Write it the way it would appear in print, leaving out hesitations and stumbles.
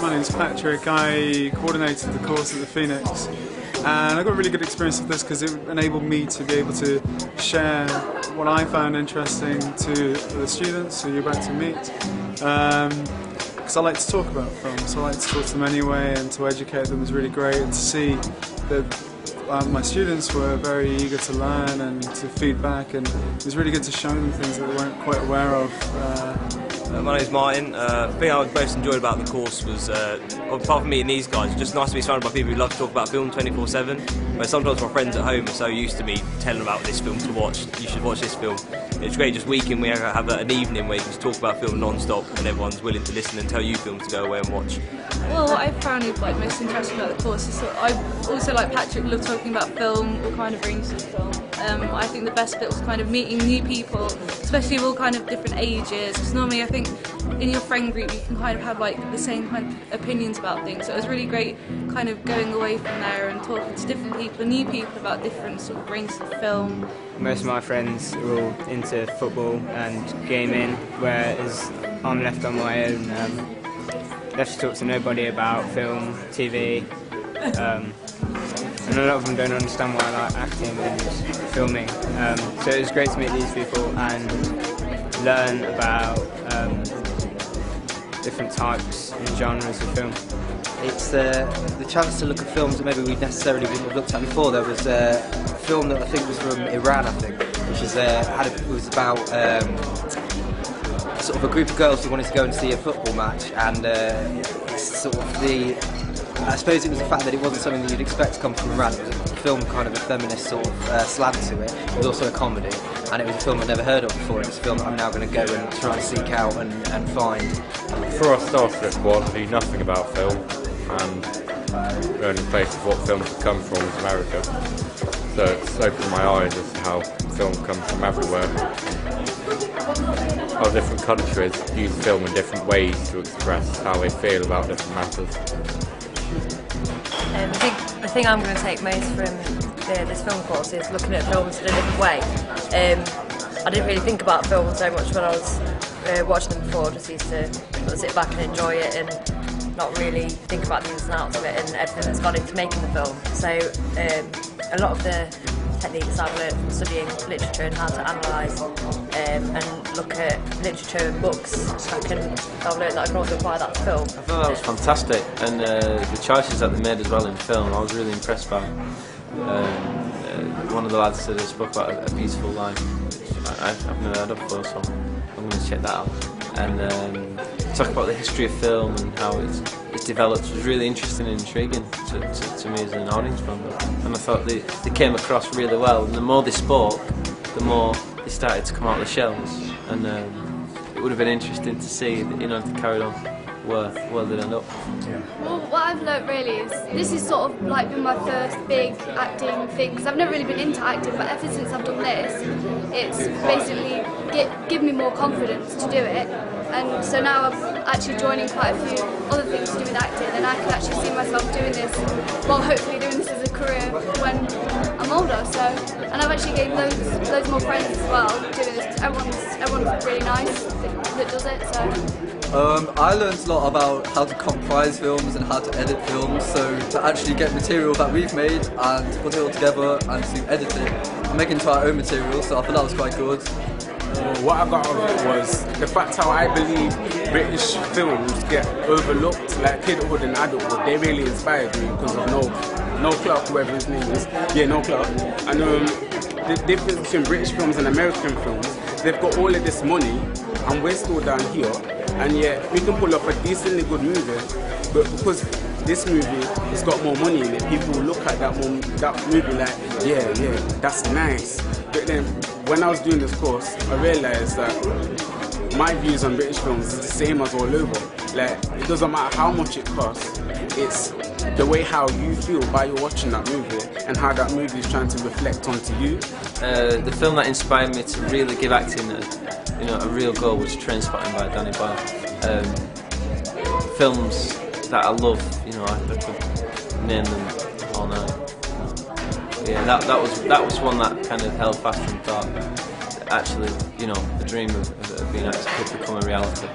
My name's Patrick. I coordinated the course at the Phoenix, and I got a really good experience with this because it enabled me to be able to share what I found interesting to the students who you're about to meet. Because I like to talk about films, so I like to talk to them anyway, and to educate them was really great. And to see that my students were very eager to learn and to feedback, and it was really good to show them things that they weren't quite aware of. My name's Martin. The thing I most enjoyed about the course was, apart from meeting these guys, it's just nice to be surrounded by people who love to talk about film 24/7. Where sometimes my friends at home are so used to me telling them about this film to watch, you should watch this film. It's great just weekend we have an evening where you can just talk about film non-stop and everyone's willing to listen and tell you films to go away and watch. Well, what I found most interesting about the course is that I also, like Patrick, love talking about film, all kind of ranges of film. I think the best bit was kind of meeting new people, especially of all kind of different ages, because normally I think in your friend group you can kind of have like the same kind of opinions about things, so it was really great kind of going away from there and talking to different people, new people about different sort of ranges of film. Most of my friends are all into football and gaming, whereas I'm left on my own, left to talk to nobody about film, TV, and a lot of them don't understand why I like acting and filming. So it was great to meet these people and learn about different types and genres of film. It's the chance to look at films that maybe we necessarily wouldn't have looked at before. There was a film that I think was from Iran, I think, which is was about sort of a group of girls who wanted to go and see a football match, and sort of I suppose it was the fact that it wasn't something that you'd expect to come from Iran. It was a film kind of a feminist sort of slant to it. It was also a comedy, and it was a film I'd never heard of before. It was a film that I'm now going to go and try and seek out and find. For our Starship Squad, I knew nothing about film, and the only place of what films have come from is America. So it's opened my eyes as to how film comes from everywhere. How different countries use film in different ways to express how they feel about different matters. I think the thing I'm going to take most from this film course is looking at films in a different way. I didn't really think about film so much when I was watching them before. I just used to sort of sit back and enjoy it and not really think about the ins and outs of it and everything that's gone into making the film. So a lot of the techniques I've learned from studying literature and how to analyse and look at literature and books, I've learned that I can also apply that to film. I thought that was fantastic, and the choices that they made as well in film, I was really impressed by. One of the lads said, spoke about A Beautiful Life, which I've never heard of before, so I'm going to check that out. And talk about the history of film and how it's developed was really interesting and intriguing to me as an audience member. And I thought they came across really well. And the more they spoke, the more they started to come out of the shells. And it would have been interesting to see, if they carried on where they'd end up. Yeah. Well, what I've learnt really is this is sort of like been my first big acting thing, because I've never really been into acting, but ever since I've done this, it's basically given me more confidence to do it. And so now I'm actually joining quite a few other things to do with acting, and I can actually see myself doing this, well, hopefully doing this as a career when I'm older. So, and I've actually gained loads more friends as well doing this. Everyone's really nice that does it. So. I learned a lot about how to comprise films and how to edit films, so to actually get material that we've made and to put it all together and to edit it and make it into our own material, so I thought that was quite good. What I got out of it was the fact how I believe British films get overlooked, like kidhood and adulthood. They really inspired me because of No Clark, whoever his name is. Yeah, No Clark. And the difference between British films and American films, they've got all of this money and we're still down here, and yet we can pull off a decently good movie, but because this movie has got more money in it, people will look at that movie like, yeah, that's nice. But then when I was doing this course, I realised that my views on British films is the same as all over. Like, it doesn't matter how much it costs, it's the way how you feel while you're watching that movie and how that movie is trying to reflect onto you. The film that inspired me to really give acting a real go was Trainspotting by Danny Boyle. Films that I love, I could name them all night. Yeah, that was one that kind of held fast and thought, actually, the dream of being actor could become a reality.